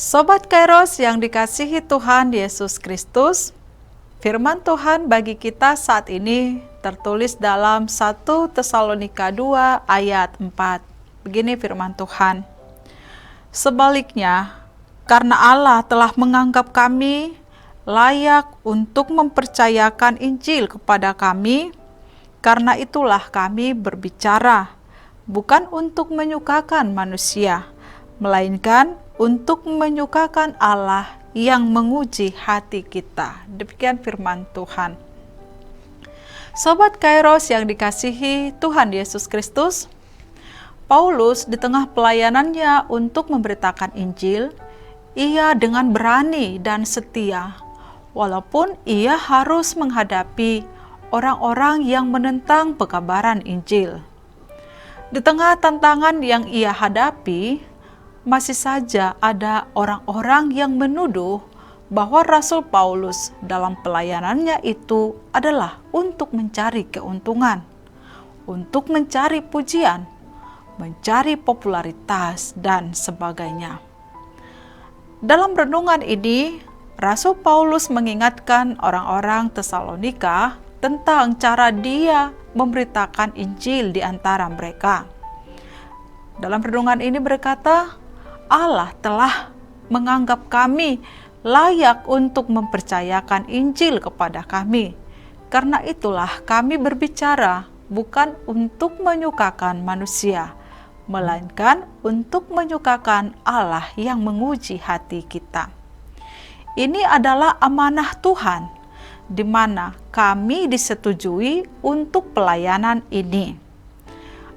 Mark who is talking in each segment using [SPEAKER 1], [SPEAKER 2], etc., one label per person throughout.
[SPEAKER 1] Sobat Kairos yang dikasihi Tuhan Yesus Kristus, firman Tuhan bagi kita saat ini tertulis dalam 1 Tesalonika 2 ayat 4. Begini firman Tuhan. Sebaliknya, karena Allah telah menganggap kami layak untuk mempercayakan Injil kepada kami, karena itulah kami berbicara, bukan untuk menyukakan manusia, melainkan untuk menyukakan Allah yang menguji hati kita. Demikian firman Tuhan. Sobat Kairos yang dikasihi Tuhan Yesus Kristus, Paulus di tengah pelayanannya untuk memberitakan Injil, ia dengan berani dan setia, walaupun ia harus menghadapi orang-orang yang menentang pekabaran Injil. Di tengah tantangan yang ia hadapi, masih saja ada orang-orang yang menuduh bahwa Rasul Paulus dalam pelayanannya itu adalah untuk mencari keuntungan, untuk mencari pujian, mencari popularitas, dan sebagainya. Dalam renungan ini, Rasul Paulus mengingatkan orang-orang Tesalonika tentang cara dia memberitakan Injil di antara mereka. Dalam renungan ini berkata, Allah telah menganggap kami layak untuk mempercayakan Injil kepada kami. Karena itulah kami berbicara bukan untuk menyukakan manusia, melainkan untuk menyukakan Allah yang menguji hati kita. Ini adalah amanah Tuhan, di mana kami disetujui untuk pelayanan ini.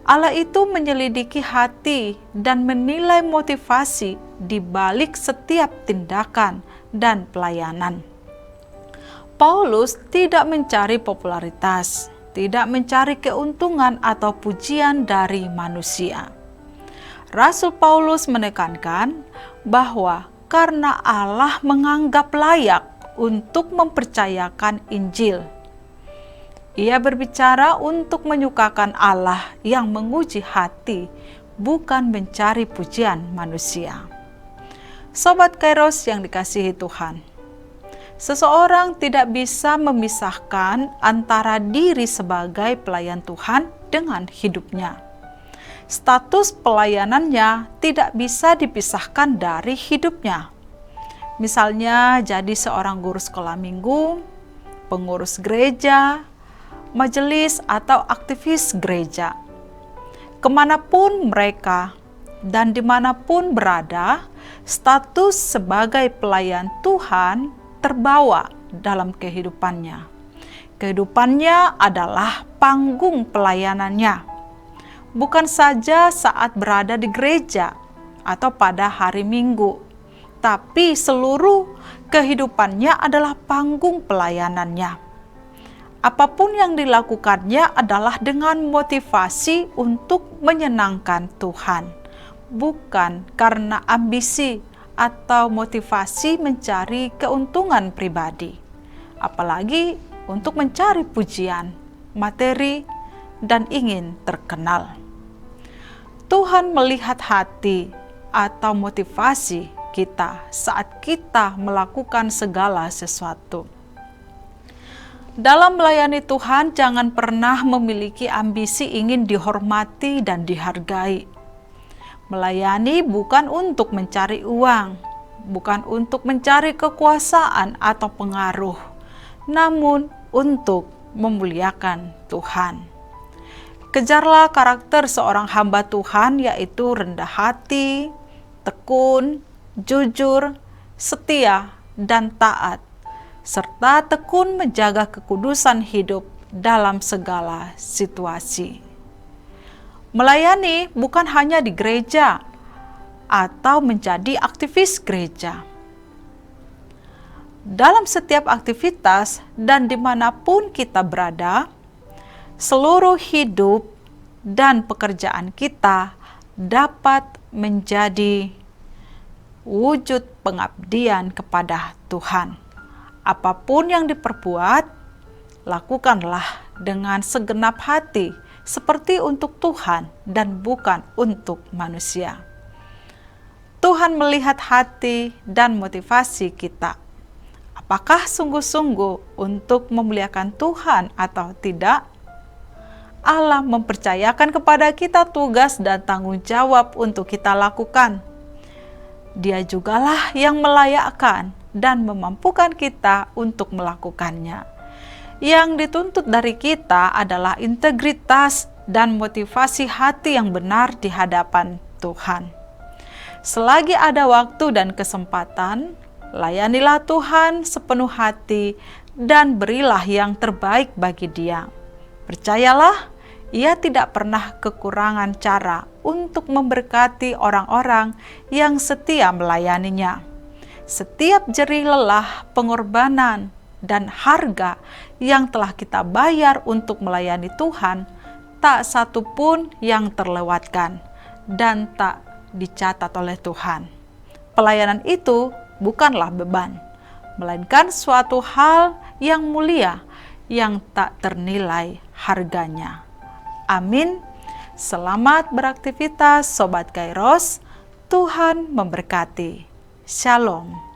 [SPEAKER 1] Allah itu menyelidiki hati dan menilai motivasi di balik setiap tindakan dan pelayanan. Paulus tidak mencari popularitas, tidak mencari keuntungan atau pujian dari manusia. Rasul Paulus menekankan bahwa karena Allah menganggap layak untuk mempercayakan Injil, ia berbicara untuk menyukakan Allah yang menguji hati, bukan mencari pujian manusia. Sobat Kairos yang dikasihi Tuhan, seseorang tidak bisa memisahkan antara diri sebagai pelayan Tuhan dengan hidupnya. Status pelayanannya tidak bisa dipisahkan dari hidupnya. Misalnya jadi seorang guru sekolah minggu, pengurus gereja, majelis atau aktivis gereja. Kemanapun mereka dan dimanapun berada, status sebagai pelayan Tuhan terbawa dalam kehidupannya. Kehidupannya adalah panggung pelayanannya, bukan saja saat berada di gereja atau pada hari Minggu, tapi seluruh kehidupannya adalah panggung pelayanannya. Apapun yang dilakukannya adalah dengan motivasi untuk menyenangkan Tuhan, bukan karena ambisi atau motivasi mencari keuntungan pribadi, apalagi untuk mencari pujian, materi, dan ingin terkenal. Tuhan melihat hati atau motivasi kita saat kita melakukan segala sesuatu. Dalam melayani Tuhan, jangan pernah memiliki ambisi ingin dihormati dan dihargai. Melayani bukan untuk mencari uang, bukan untuk mencari kekuasaan atau pengaruh, namun untuk memuliakan Tuhan. Kejarlah karakter seorang hamba Tuhan, yaitu rendah hati, tekun, jujur, setia, dan taat, serta tekun menjaga kekudusan hidup dalam segala situasi. Melayani bukan hanya di gereja atau menjadi aktivis gereja. Dalam setiap aktivitas dan dimanapun kita berada, seluruh hidup dan pekerjaan kita dapat menjadi wujud pengabdian kepada Tuhan. Apapun yang diperbuat, lakukanlah dengan segenap hati, seperti untuk Tuhan dan bukan untuk manusia. Tuhan Tuhan melihat hati dan motivasi kita. Apakah sungguh-sungguh untuk memuliakan Tuhan atau tidak? Allah mempercayakan kepada kita tugas dan tanggung jawab untuk kita lakukan. Dia jugalah yang melayakkan dan memampukan kita untuk melakukannya. Yang dituntut dari kita adalah integritas dan motivasi hati yang benar di hadapan Tuhan. Selagi ada waktu dan kesempatan, layanilah Tuhan sepenuh hati dan berilah yang terbaik bagi Dia. Percayalah, Ia tidak pernah kekurangan cara untuk memberkati orang-orang yang setia melayaninya. Setiap jerih lelah, pengorbanan, dan harga yang telah kita bayar untuk melayani Tuhan, tak satu pun yang terlewatkan dan tak dicatat oleh Tuhan. Pelayanan itu bukanlah beban, melainkan suatu hal yang mulia yang tak ternilai harganya. Amin. Selamat beraktivitas Sobat Kairos. Tuhan memberkati. Shalom.